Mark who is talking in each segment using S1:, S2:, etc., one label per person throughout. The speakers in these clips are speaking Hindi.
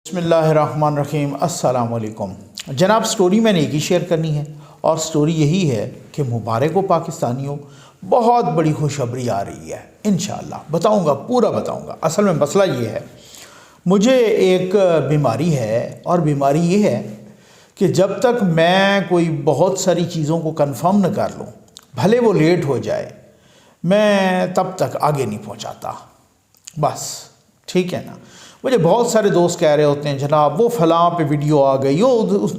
S1: बिस्मिल्लाहिर्रहमानिर्रहीम अस्सलाम वालेकुम जनाब। स्टोरी मैंने एक ही शेयर करनी है और स्टोरी यही है कि मुबारक हो पाकिस्तानियों, बहुत बड़ी खुशखबरी आ रही है इंशाअल्लाह। बताऊंगा, पूरा बताऊंगा। असल में मसला ये है, मुझे एक बीमारी है और बीमारी ये है कि जब तक मैं कोई बहुत सारी चीज़ों को कंफर्म न कर लूँ, भले वो लेट हो जाए, मैं तब तक आगे नहीं पहुँचाता। बस ठीक है ना। मुझे बहुत सारे दोस्त कह रहे होते हैं जनाब वो फ़लाँ पे वीडियो आ गई, वो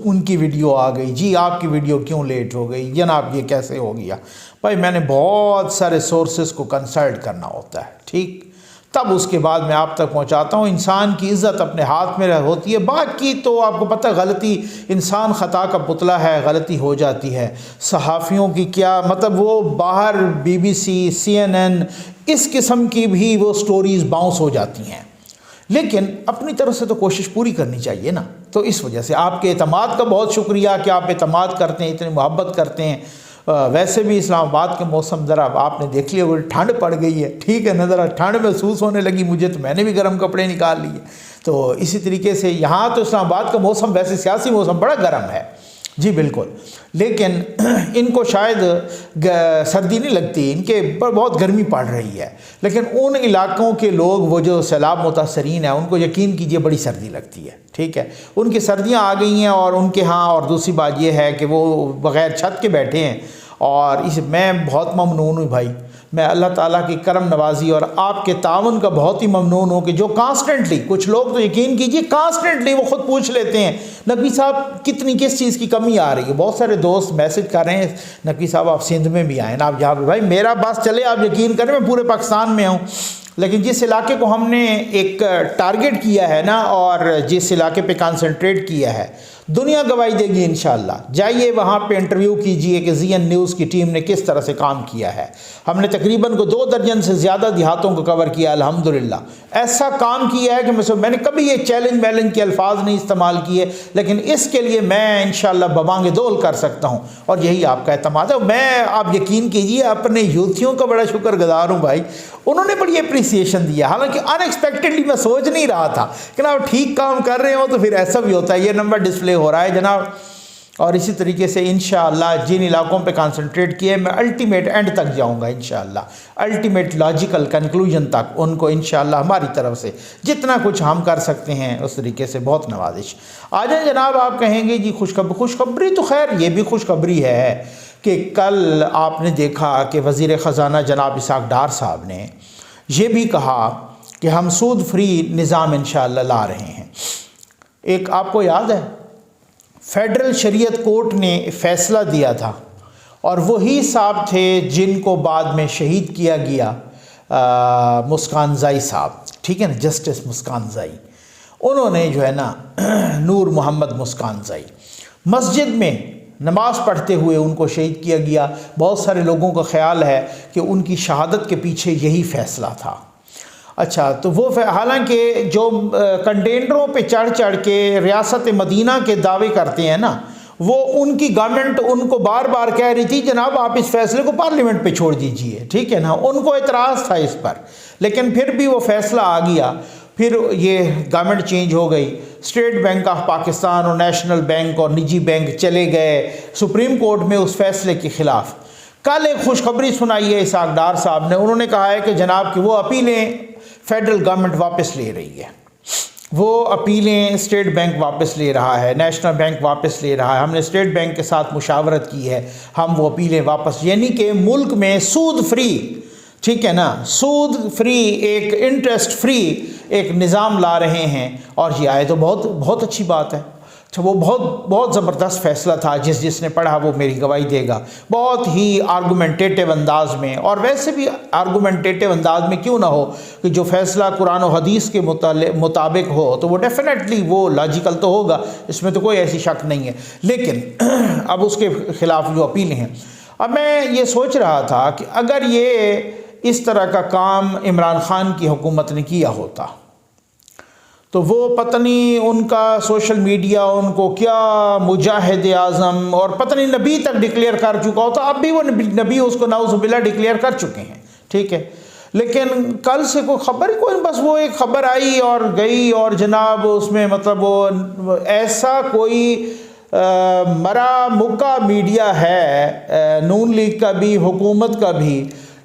S1: उनकी वीडियो आ गई, जी आपकी वीडियो क्यों लेट हो गई, जनाब ये कैसे हो गया। भाई मैंने बहुत सारे सोर्सेस को कंसल्ट करना होता है, ठीक, तब उसके बाद मैं आप तक पहुंचाता हूं। इंसान की इज़्ज़त अपने हाथ में होती है, बाकी तो आपको पता है गलती, इंसान ख़ता का पुतला है, गलती हो जाती है। सहाफ़ियों की क्या मतलब, वो बाहर BBC CNN इस किस्म की भी वो स्टोरीज़ बाउंस हो जाती हैं, लेकिन अपनी तरफ से तो कोशिश पूरी करनी चाहिए ना। तो इस वजह से आपके एतमाद का बहुत शुक्रिया कि आप एतमाद करते हैं, इतनी मोहब्बत करते हैं। वैसे भी इस्लामाबाद के मौसम ज़रा आपने देख लिया, वो ठंड पड़ गई है, ठीक है ना, ज़रा ठंड महसूस होने लगी मुझे, तो मैंने भी गर्म कपड़े निकाल लिए। तो इसी तरीके से यहाँ तो इस्लामाबाद का मौसम, वैसे सियासी मौसम बड़ा गर्म है जी बिल्कुल, लेकिन इनको शायद सर्दी नहीं लगती, इनके पर बहुत गर्मी पड़ रही है। लेकिन उन इलाकों के लोग, वो जो सैलाब मुतासरीन है, उनको यकीन कीजिए बड़ी सर्दी लगती है, ठीक है। उनकी सर्दियां आ गई हैं और उनके यहाँ, और दूसरी बात ये है कि वो बग़ैर छत के बैठे हैं। और इस मैं बहुत ममनून हूँ भाई, मैं अल्लाह ताला की करम नवाजी और आपके तावन का बहुत ही ममनून हूँ कि जो कांस्टेंटली, कुछ लोग तो यकीन कीजिए कांस्टेंटली वो ख़ुद पूछ लेते हैं नकवी साहब कितनी किस चीज़ की कमी आ रही है। बहुत सारे दोस्त मैसेज कर रहे हैं नकवी साहब आप सिंध में भी आए ना, आप यहाँ पर। भाई मेरा बस चले, आप यकीन करें मैं पूरे पाकिस्तान में हूँ, लेकिन जिस इलाके को हमने एक टारगेट किया है ना, और जिस इलाके पे कंसंट्रेट किया है, दुनिया गवाही देगी इंशाअल्लाह। जाइए वहाँ पे इंटरव्यू कीजिए कि ZN न्यूज़ की टीम ने किस तरह से काम किया है। हमने तकरीबन को 2 दर्जन से ज़्यादा देहातों को कवर किया, अल्हम्दुलिल्लाह। ऐसा काम किया है कि मैंने कभी ये चैलेंज के अल्फाज नहीं इस्तेमाल किए, लेकिन इसके लिए मैं इंशाअल्लाह बबांगे दौल कर सकता हूँ, और यही आपका एतमाद है। मैं, आप यकीन कीजिए, अपने यूथियों का बड़ा शुक्रगुजार हूँ भाई, उन्होंने बड़ी अप्रिसिएशन दिया। हालांकि अनएक्सपेक्टेडली मैं सोच नहीं रहा था कि ना आप ठीक काम कर रहे हो तो फिर ऐसा भी होता है। ये नंबर डिस्प्ले हो रहा है जनाब, और इसी तरीके से इंशाअल्लाह जिन इलाकों पे कंसंट्रेट किए, मैं अल्टीमेट एंड तक जाऊंगा इंशाअल्लाह, अल्टीमेट लॉजिकल कंक्लूजन तक उनको इंशाअल्लाह हमारी तरफ से जितना कुछ हम कर सकते हैं उस तरीके से बहुत नवाजिश। आ जाए जनाब, आप कहेंगे जी खुशखबरी, तो खैर ये भी खुशखबरी है कि कल आपने देखा कि वज़ीर ख़ज़ाना जनाब इसाक डार साहब ने ये भी कहा कि हम सूद फ्री निज़ाम इंशाअल्लाह ला रहे हैं। एक आपको याद है फेडरल शरीयत कोर्ट ने फ़ैसला दिया था, और वही साहब थे जिनको बाद में शहीद किया गया मुस्कानज़ई साहब, ठीक है ना, जस्टिस मुस्कानज़ई। उन्होंने जो है ना नूर मोहम्मद मुस्कानज़ई, मस्जिद में नमाज़ पढ़ते हुए उनको शहीद किया गया। बहुत सारे लोगों का ख्याल है कि उनकी शहादत के पीछे यही फ़ैसला था। अच्छा, तो वो हालांकि जो कंटेनरों पे चढ़ चढ़ के रियासत मदीना के दावे करते हैं ना, वो उनकी गवर्नमेंट उनको बार बार कह रही थी जनाब आप इस फैसले को पार्लियामेंट पे छोड़ दीजिए, ठीक है ना, उनको एतराज़ था इस पर, लेकिन फिर भी वो फैसला आ गया। फिर ये गवर्नमेंट चेंज हो गई, स्टेट बैंक ऑफ पाकिस्तान और नेशनल बैंक और निजी बैंक चले गए सुप्रीम कोर्ट में उस फैसले के ख़िलाफ़। कल एक खुशखबरी सुनाई है इसाक डार साहब ने, उन्होंने कहा है कि जनाब कि वो अपीलें फेडरल गवर्नमेंट वापस ले रही है, वो अपीलें स्टेट बैंक वापस ले रहा है, नेशनल बैंक वापस ले रहा है। हमने स्टेट बैंक के साथ मुशावरत की है, हम वो अपीलें वापस, यानी कि मुल्क में सूद फ्री, ठीक है ना, सूद फ्री, एक इंटरेस्ट फ्री एक निज़ाम ला रहे हैं, और ये आए तो बहुत बहुत अच्छी बात है। अच्छा, वो बहुत ज़बरदस्त फ़ैसला था, जिसने पढ़ा वो मेरी गवाही देगा। बहुत ही आर्गूमेंटेटिव अंदाज में, और वैसे भी आर्गूमेंटेटिव अंदाज में क्यों ना हो, कि जो फ़ैसला कुरान और हदीस के मुताबिक हो तो वो डेफिनेटली वो लॉजिकल तो होगा, इसमें तो कोई ऐसी शक नहीं है। लेकिन अब उसके ख़िलाफ़ जो अपीलें हैं, अब मैं ये सोच रहा था कि अगर ये इस तरह का काम इमरान खान की हुकूमत ने किया होता तो वो पता नहीं उनका सोशल मीडिया उनको क्या मुजाहिद आज़म और पता नहीं नबी तक डिक्लेयर कर चुका होता। अब भी वो नबी उसको नाउज़ुबिल्लाह डिक्लेयर कर चुके हैं, ठीक है। लेकिन कल से कोई खबर ही कोई, बस वो एक खबर आई और गई, और जनाब उसमें मतलब वो ऐसा कोई मरा मुक्का मीडिया है नून लीग का भी, हुकूमत का भी,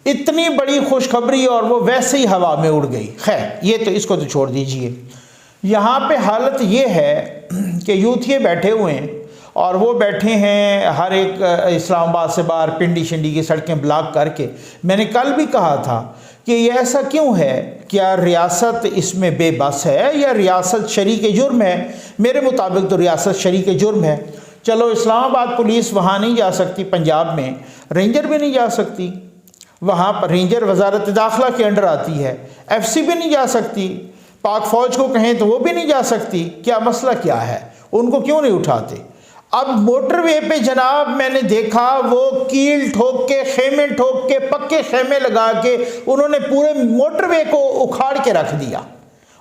S1: इतनी बड़ी खुशखबरी और वो वैसे ही हवा में उड़ गई। खैर ये तो इसको तो छोड़ दीजिए। यहाँ पे हालत ये है कि यूथ ये बैठे हुए हैं और वो बैठे हैं हर एक इस्लामाबाद से बाहर पिंडी शिंडी की सड़कें ब्लॉक करके। मैंने कल भी कहा था कि ये ऐसा क्यों है, क्या रियासत इसमें बेबस है या रियासत शरीक जुर्म है? मेरे मुताबिक तो रियासत शरीक जुर्म है। चलो इस्लामाबाद पुलिस वहाँ नहीं जा सकती, पंजाब में रेंजर भी नहीं जा सकती, वहाँ पर रेंजर वजारत दाखिला के अंडर आती है, FC भी नहीं जा सकती, पाक फ़ौज को कहें तो वो भी नहीं जा सकती। क्या मसला क्या है, उनको क्यों नहीं उठाते? अब मोटरवे पे जनाब मैंने देखा वो कील ठोक के, खेमे ठोक के, पक्के खेमे लगा के उन्होंने पूरे मोटरवे को उखाड़ के रख दिया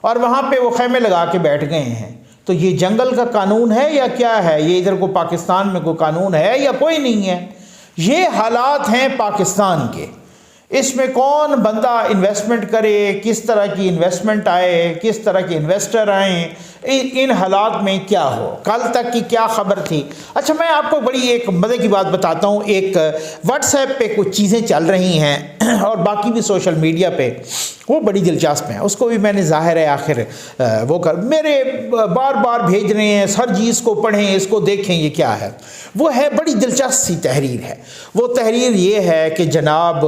S1: और वहाँ पे वो खेमे लगा के बैठ गए हैं। तो ये जंगल का कानून है या क्या है? ये इधर को पाकिस्तान में कोई कानून है या कोई नहीं है? ये हालात हैं पाकिस्तान के। इसमें कौन बंदा इन्वेस्टमेंट करे, किस तरह की इन्वेस्टमेंट आए, किस तरह के इन्वेस्टर आए, इन हालात में क्या हो, कल तक की क्या खबर थी। अच्छा मैं आपको बड़ी एक मज़े की बात बताता हूँ। एक व्हाट्सएप पे कुछ चीज़ें चल रही हैं और बाकी भी सोशल मीडिया पे, वो बड़ी दिलचस्प हैं। उसको भी मैंने ज़ाहिर है आखिर वो कर मेरे बार बार भेज रहे हैं, हर चीज़ को पढ़ें, इसको देखें, ये क्या है। वो है बड़ी दिलचस्प सी तहरीर है। वो तहरीर ये है कि जनाब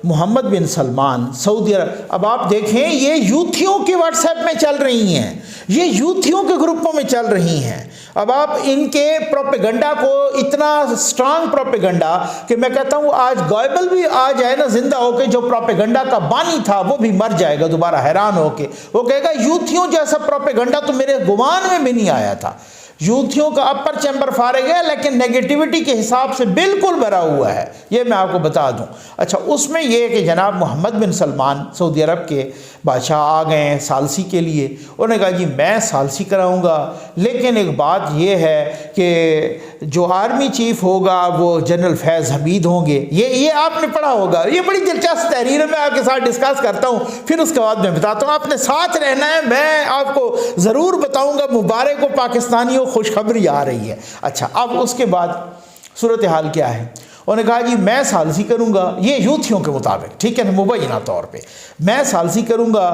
S1: मोहम्मद बिन सलमान सऊदी अरब, अब आप देखें ये यूथियों के व्हाट्सएप में चल रही हैं, ये यूथियों के ग्रुपों में चल रही हैं। अब आप इनके प्रोपेगंडा को, इतना स्ट्रांग प्रोपेगंडा कि मैं कहता हूँ आज गॉयबल भी आ जाए ना जिंदा होके, जो प्रोपेगंडा का बानी था वो भी मर जाएगा दोबारा हैरान होके। वो कहेगा यूथियों जैसा प्रोपेगंडा तो मेरे गुमान में भी नहीं आया था। यूथियों का अपर चैम्बर फारिग है लेकिन नेगेटिविटी के हिसाब से बिल्कुल भरा हुआ है, ये मैं आपको बता दूं। अच्छा उसमें यह है कि जनाब मोहम्मद बिन सलमान सऊदी अरब के बादशाह आ गए हैं सालसी के लिए। उन्होंने कहा जी मैं सालसी कराऊंगा, लेकिन एक बात यह है कि जो आर्मी चीफ होगा वो जनरल फैज़ हमीद होंगे। ये आपने पढ़ा होगा, ये बड़ी दिलचस्प तहरीर है, मैं आपके साथ डिस्कस करता हूँ, फिर उसके बाद मैं बताता हूँ। आपने साथ रहना है, मैं आपको ज़रूर बताऊँगा। मुबारक को पाकिस्तानियों खुशखबरी आ रही है। अच्छा अब उसके बाद सूरत हाल क्या है? उन्होंने कहा जी मैं सालसी करूंगा, ये यूथियों के मुताबिक, ठीक है ना, मुबैना तौर पे मैं सालसी करूंगा।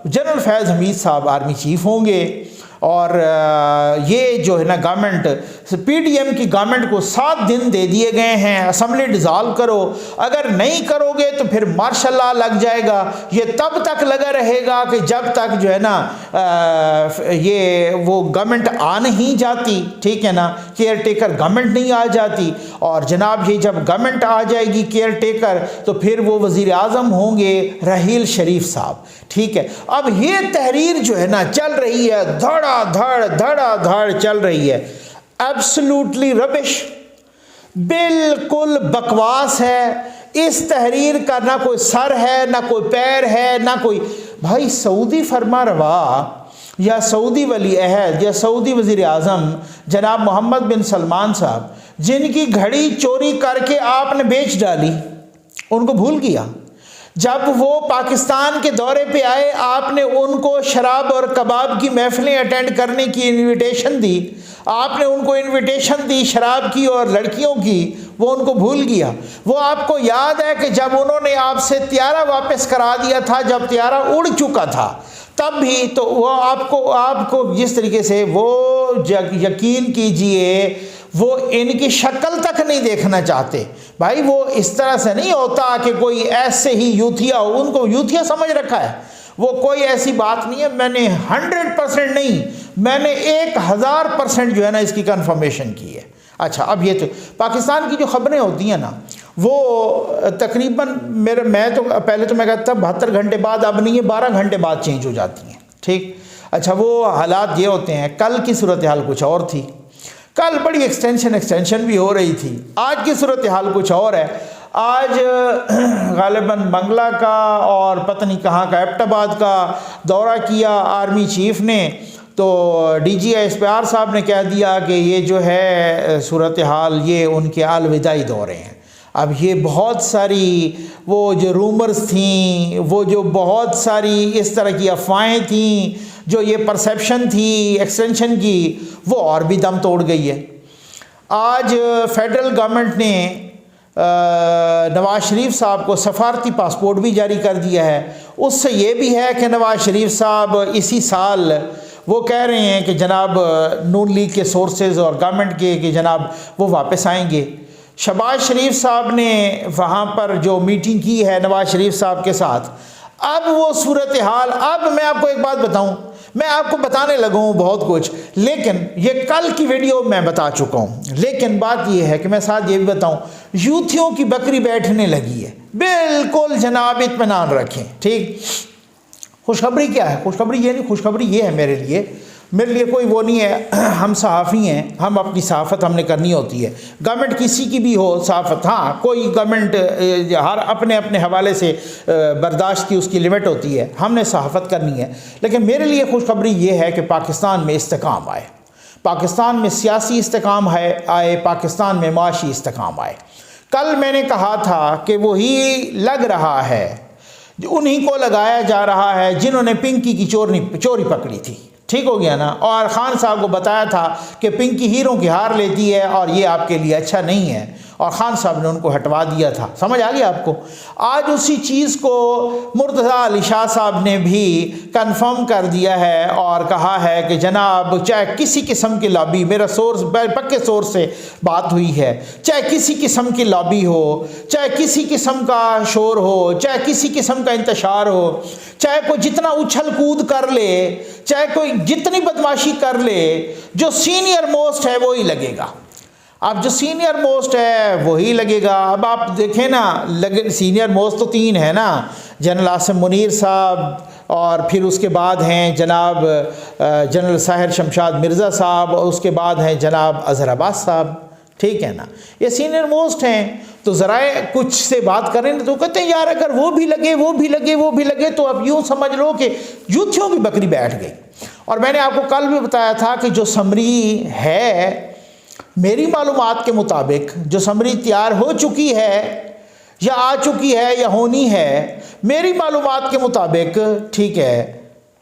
S1: जनरल फैज़ हमीद साहब आर्मी चीफ होंगे और ये जो है ना गवर्नमेंट, PDM की गवर्नमेंट को 7 दिन दे दिए गए हैं, असम्बली डिज़ाल्व करो, अगर नहीं करोगे तो फिर मार्शल लॉ लग जाएगा। ये तब तक लगा रहेगा कि जब तक जो है ना ये वो गवर्नमेंट आ नहीं जाती, ठीक है ना, केयर टेकर गवर्नमेंट नहीं आ जाती। और जनाब ये जब गवर्नमेंट आ जाएगी केयर टेकर तो फिर वो वज़ीर आज़म होंगे रहील शरीफ साहब, ठीक है। अब ये तहरीर जो है ना चल रही है, धड़ा-धड़ चल रही है, एब्सोल्युटली रबिश, बिल्कुल बकवास है। इस तहरीर का ना कोई सर है, ना कोई पैर है, ना कोई भाई सऊदी फरमा रवा या सऊदी वली अहद या सऊदी वज़ीर आज़म जनाब मोहम्मद बिन सलमान साहब, जिनकी घड़ी चोरी करके आपने बेच डाली, उनको भूल गया। जब वो पाकिस्तान के दौरे पे आए आपने उनको शराब और कबाब की महफिलें अटेंड करने की इनविटेशन दी, आपने उनको इनविटेशन दी शराब की और लड़कियों की, वो उनको भूल गया। वो आपको याद है कि जब उन्होंने आपसे त्यारा वापस करा दिया था, जब त्यारा उड़ चुका था, तब भी तो वो आपको जिस तरीके से वो यकीन कीजिए वो इनकी शक्ल तक नहीं देखना चाहते। भाई वो इस तरह से नहीं होता कि कोई ऐसे ही यूथिया हो, उनको यूथिया समझ रखा है, वो कोई ऐसी बात नहीं है। मैंने 100% नहीं, मैंने 1000% जो है ना इसकी कंफर्मेशन की है। अच्छा अब ये तो पाकिस्तान की जो खबरें होती हैं ना वो तकरीबन मैं तो पहले तो मैं कहता था 72 घंटे बाद, अब नहीं है 12 घंटे बाद चेंज हो जाती हैं, ठीक। अच्छा वो हालात ये होते हैं। कल की सूरत हाल कुछ और थी, कल बड़ी एक्सटेंशन भी हो रही थी। आज की सूरत हाल कुछ और है। आज गालिबन बंगला का और पता नहीं कहाँ का एबटाबाद का दौरा किया आर्मी चीफ ने, तो DGI SPR साहब ने कह दिया कि ये जो है सूरत हाल ये उनके अलविदाई दौरे हैं। अब ये बहुत सारी वो जो रूमर्स थी, वो जो बहुत सारी इस तरह की अफवाहें थीं, जो ये परसेप्शन थी एक्सटेंशन की, वो और भी दम तोड़ गई है। आज फेडरल गवर्नमेंट ने नवाज़ शरीफ साहब को सफारती पासपोर्ट भी जारी कर दिया है। उससे ये भी है कि नवाज़ शरीफ साहब इसी साल वो कह रहे हैं कि जनाब नून लीग के सोर्सेज और गवर्नमेंट के कि जनाब वो वापस आएंगे। शहबाज शरीफ साहब ने वहाँ पर जो मीटिंग की है नवाज़ शरीफ साहब के साथ, अब वो सूरत हाल, अब मैं आपको एक बात बताऊं, मैं आपको बताने लगा हूँ बहुत कुछ, लेकिन ये कल की वीडियो में बता चुका हूँ। लेकिन बात ये है कि मैं साथ ये भी बताऊं, यूथियों की बकरी बैठने लगी है। बिल्कुल जनाब इत्मीनान रखें, ठीक। खुशखबरी क्या है? खुशखबरी ये नहीं, खुशखबरी ये है मेरे लिए कोई वो नहीं है। हम सहाफ़ी हैं, हम अपनी सहाफ़त हमने करनी होती है। गवर्नमेंट किसी की भी हो सहाफ़त, हाँ कोई गवर्नमेंट हर अपने अपने हवाले से बर्दाश्त की उसकी लिमिट होती है, हमने सहाफ़त करनी है। लेकिन मेरे लिए खुशखबरी ये है कि पाकिस्तान में इस्तेकाम आए, पाकिस्तान में सियासी इस्तेकाम आए, पाकिस्तान में माशी इस्तेकाम आए। कल मैंने कहा था कि वही लग रहा है, उन्हीं को लगाया जा रहा है जिन्होंने पिंकी की चोरी पकड़ी थी, ठीक हो गया ना। और ख़ान साहब को बताया था कि पिंकी हीरों की हार लेती है और ये आपके लिए अच्छा नहीं है, और ख़ान साहब ने उनको हटवा दिया था। समझ आ गया आपको? आज उसी चीज़ को मुर्तज़ा अली शाह साहब ने भी कंफर्म कर दिया है और कहा है कि जनाब चाहे किसी किस्म की लॉबी, मेरा सोर्स पक्के सोर्स से बात हुई है, चाहे किसी किस्म की लॉबी हो, चाहे किसी किस्म का शोर हो, चाहे किसी किस्म का इंतशार हो, चाहे कोई जितना उछल कूद कर ले, चाहे कोई जितनी बदमाशी कर ले, जो सीनियर मोस्ट है वही लगेगा। अब जो सीनियर मोस्ट है वही लगेगा। अब आप देखें ना, सीनियर मोस्ट तो तीन है ना, जनरल आसिम मुनीर साहब, और फिर उसके बाद हैं जनाब जनरल साहिर शमशाद मिर्ज़ा साहब, और उसके बाद हैं जनाब अज़हर अब्बास साहब, ठीक है ना। ये सीनियर मोस्ट हैं। तो ज़रा कुछ से बात करें तो कहते हैं यार अगर वो भी लगे, तो अब यूँ समझ लो कि यूथियों की बकरी बैठ गई। और मैंने आपको कल भी बताया था कि जो समरी है, मेरी मालूमात के मुताबिक जो समरी तैयार हो चुकी है या आ चुकी है या होनी है, मेरी मालूमात के मुताबिक, ठीक है,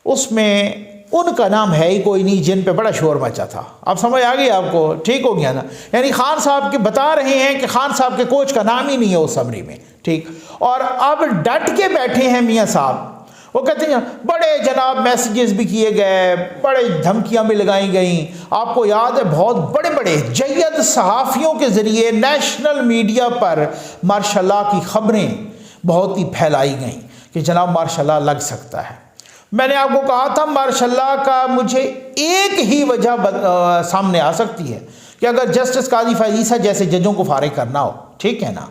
S1: उसमें उनका नाम है ही कोई नहीं जिन पे बड़ा शोर मचा था। अब समझ आ गई आपको? ठीक हो गया ना। यानी खान साहब के बता रहे हैं कि खान साहब के कोच का नाम ही नहीं है उस समरी में, ठीक। और अब डट के बैठे हैं मियाँ साहब, वो कहते हैं बड़े जनाब मैसेजेस भी किए गए, बड़े धमकियां भी लगाई गई। आपको याद है बहुत बड़े बड़े जयद सहाफ़ियों के ज़रिए नेशनल मीडिया पर मार्शल की खबरें बहुत ही फैलाई गई कि जनाब मार्शल लग सकता है। मैंने आपको कहा था मार्शल का मुझे एक ही वजह सामने आ सकती है कि अगर जस्टिस काजी फैज़ ईसा जैसे जजों को फारिग करना हो, ठीक है ना।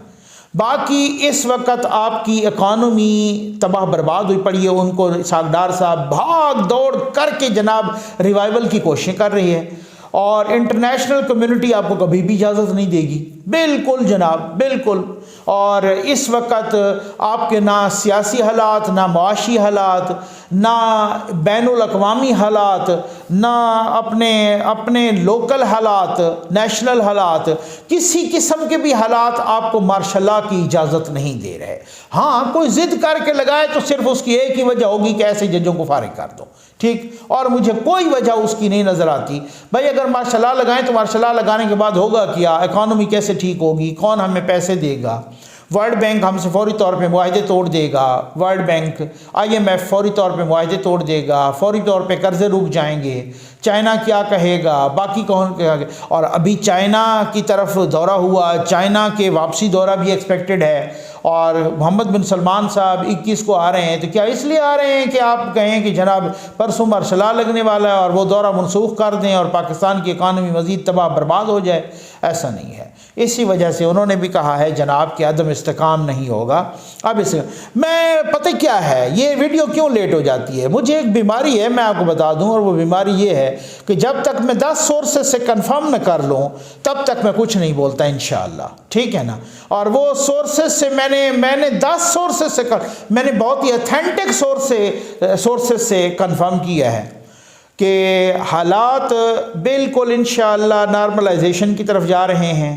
S1: बाकी इस वक्त आपकी इकॉनमी तबाह बर्बाद हुई पड़ी है, उनको सागदार साहब भाग दौड़ करके जनाब रिवाइवल की कोशिश कर रही है, और इंटरनेशनल कम्युनिटी आपको कभी भी इजाज़त नहीं देगी। बिल्कुल जनाब, बिल्कुल। और इस वक्त आपके ना सियासी हालात, ना माशी हालात, ना बैनुल अक़वामी हालात, ना अपने लोकल हालात, नेशनल हालात, किसी किस्म के भी हालात आपको मार्शल की इजाज़त नहीं दे रहे। हाँ, कोई ज़िद करके लगाए तो सिर्फ उसकी एक ही वजह होगी कि ऐसे जजों को फारिग कर दो, ठीक। और मुझे कोई वजह उसकी नहीं नज़र आती। भाई अगर मार्शल लगाएं तो मार्शल लगाने के बाद होगा क्या? इकॉनमी कैसे ठीक होगी? कौन हमें पैसे देगा? वर्ल्ड बैंक हमसे फौरी तौर पे मुआहदे तोड़ देगा, वर्ल्ड बैंक IMF फौरी तौर पे मुआहदे तोड़ देगा, फौरी तौर पे कर्ज़े रुक जाएंगे। चाइना क्या कहेगा? बाकी कौन कहेगा? और अभी चाइना की तरफ दौरा हुआ, चाइना के वापसी दौरा भी एक्सपेक्टेड है, और मोहम्मद बिन सलमान साहब 21 को आ रहे हैं। तो क्या इसलिए आ रहे हैं कि आप कहें कि जनाब परसों मार्शल लगने वाला है और वो दौरा मनसूख कर दें और पाकिस्तान की इकानमी मज़ीद तबाह बर्बाद हो जाए? ऐसा नहीं है। इसी वजह से उन्होंने भी कहा है जनाब कि अदम इस्तेकाम नहीं होगा। अब इस मैं पता क्या है, ये वीडियो क्यों लेट हो जाती है? मुझे एक बीमारी है, मैं आपको बता दूं, और वो बीमारी ये है कि जब तक मैं 10 सोर्सेस से कंफर्म न कर लूं तब तक मैं कुछ नहीं बोलता इंशाअल्लाह, ठीक है ना। और वो सोर्सेस से मैंने 10 सोर्सेस से मैंने बहुत ही ऑथेंटिक सोर्सेस से कंफर्म किया है कि हालात बिल्कुल इंशाअल्लाह नॉर्मलाइजेशन की तरफ जा रहे हैं।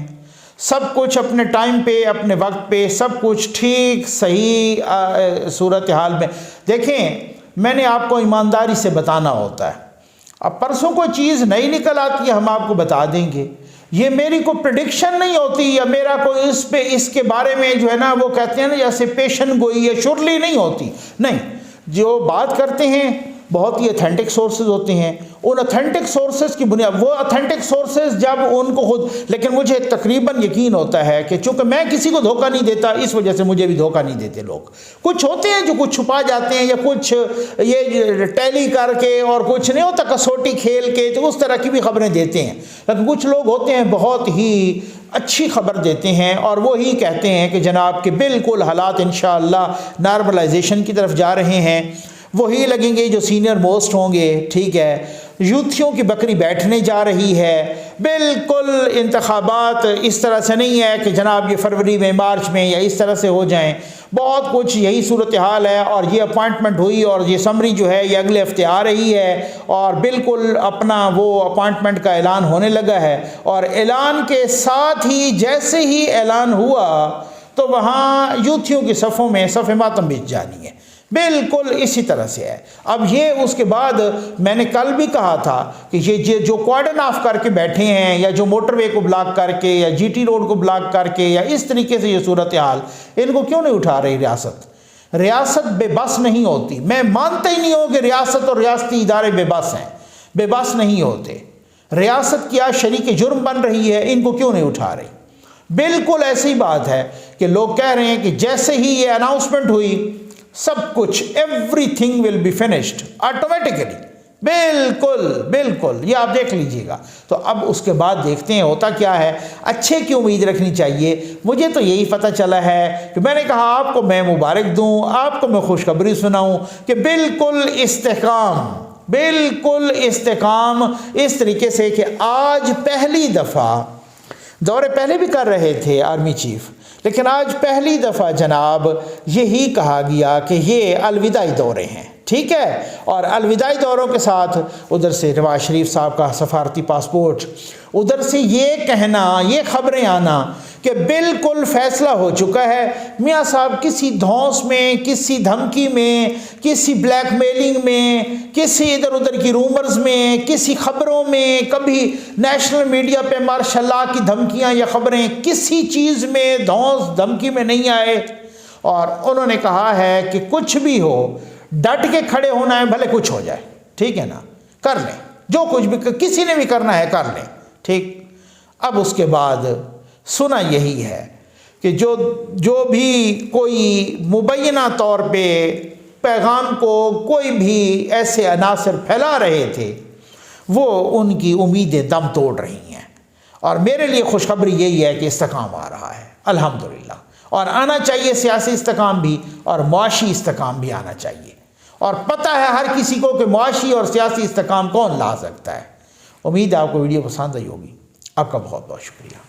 S1: सब कुछ अपने टाइम पे, अपने वक्त पे, सब कुछ ठीक सही सूरत हाल में। देखें, मैंने आपको ईमानदारी से बताना होता है। अब परसों कोई चीज़ नई निकल आती है, हम आपको बता देंगे। ये मेरी कोई प्रेडिक्शन नहीं होती, या मेरा कोई इस पे इसके बारे में जो है ना, वो कहते हैं ना जैसे पेशन गोई या शुरली नहीं होती। नहीं, जो बात करते हैं बहुत ही अथेंटिक सोर्सेज होते हैं। उन अथेंटिक सोर्सेज की बुनियाद, वो अथेंटिक सोर्सेज जब उनको खुद, लेकिन मुझे तकरीबन यकीन होता है कि चूंकि मैं किसी को धोखा नहीं देता, इस वजह से मुझे भी धोखा नहीं देते लोग। कुछ होते हैं जो कुछ छुपा जाते हैं, या कुछ ये टैली करके, और कुछ नहीं होता कसौटी खेल के, तो उस तरह की भी खबरें देते हैं। लेकिन कुछ लोग होते हैं बहुत ही अच्छी खबर देते हैं, और वो ही कहते हैं कि जनाब के बिल्कुल हालात इंशाअल्लाह नॉर्मलाइजेशन की तरफ जा रहे हैं। वही लगेंगे जो सीनियर मोस्ट होंगे, ठीक है। यूथियों की बकरी बैठने जा रही है, बिल्कुल इंतखाबात इस तरह से नहीं है कि जनाब ये फरवरी में, मार्च में या इस तरह से हो जाएं। बहुत कुछ यही सूरत हाल है, और ये अपॉइंटमेंट हुई, और ये समरी जो है ये अगले हफ्ते आ रही है, और बिल्कुल अपना वो अपॉइंटमेंट का ऐलान होने लगा है। और ऐलान के साथ ही जैसे ही ऐलान हुआ तो वहाँ यूथियों की सफ़ों में सफ़े मातम बिछ जानी है। बिल्कुल इसी तरह से है। अब ये उसके बाद मैंने कल भी कहा था कि ये जो क्वार्डन ऑफ करके बैठे हैं, या जो मोटरवे को ब्लॉक करके, या जीटी रोड को ब्लॉक करके, या इस तरीके से ये सूरत हाल, इनको क्यों नहीं उठा रही रियासत? रियासत बेबस नहीं होती। मैं मानता ही नहीं हूँ कि रियासत और रियासती इदारे बेबस हैं, बेबस नहीं होते। रियासत क्या शरीक जुर्म बन रही है, इनको क्यों नहीं उठा रही? बिल्कुल ऐसी बात है कि लोग कह रहे हैं कि जैसे ही ये अनाउंसमेंट हुई, सब कुछ everything will be finished automatically. बिल्कुल बिल्कुल, ये आप देख लीजिएगा। तो अब उसके बाद देखते हैं होता क्या है। अच्छे की उम्मीद रखनी चाहिए। मुझे तो यही पता चला है कि मैंने कहा आपको मैं मुबारक दूं, आपको मैं खुशखबरी सुनाऊं कि बिल्कुल इस्तेकाम, बिल्कुल इस्तेकाम इस तरीके से कि आज पहली दफ़ा, दौरे पहले भी कर रहे थे आर्मी चीफ, लेकिन आज पहली दफ़ा जनाब यही कहा गया कि ये अलविदाई दौरे हैं, ठीक है। और अलविदाई दौरों के साथ उधर से नवाज शरीफ साहब का सफारती पासपोर्ट, उधर से ये कहना, ये खबरें आना कि बिल्कुल फैसला हो चुका है। मियाँ साहब किसी धौंस में, किसी धमकी में, किसी ब्लैकमेलिंग में, किसी इधर उधर की रूमर्स में, किसी खबरों में, कभी नेशनल मीडिया पे मार्शल्लाह की धमकियां या खबरें, किसी चीज़ में धौंस धमकी में नहीं आए। और उन्होंने कहा है कि कुछ भी हो, डट के खड़े होना है, भले कुछ हो जाए, ठीक है ना, कर लें, जो कुछ भी किसी ने भी करना है कर लें, ठीक। अब उसके बाद सुना यही है कि जो भी कोई मुबैना तौर पे पैगाम को कोई भी ऐसे अनासर फैला रहे थे, वो उनकी उम्मीदें दम तोड़ रही हैं। और मेरे लिए खुशखबरी यही है कि इस्तेकाम आ रहा है अल्हम्दुलिल्लाह, और आना चाहिए सियासी इस्तेकाम भी, और मुआशी इस्तेकाम भी आना चाहिए। और पता है हर किसी को कि मुआशी और सियासी इस्तेकाम कौन ला सकता है। उम्मीद है आपको वीडियो पसंद आई होगी। आपका बहुत बहुत शुक्रिया।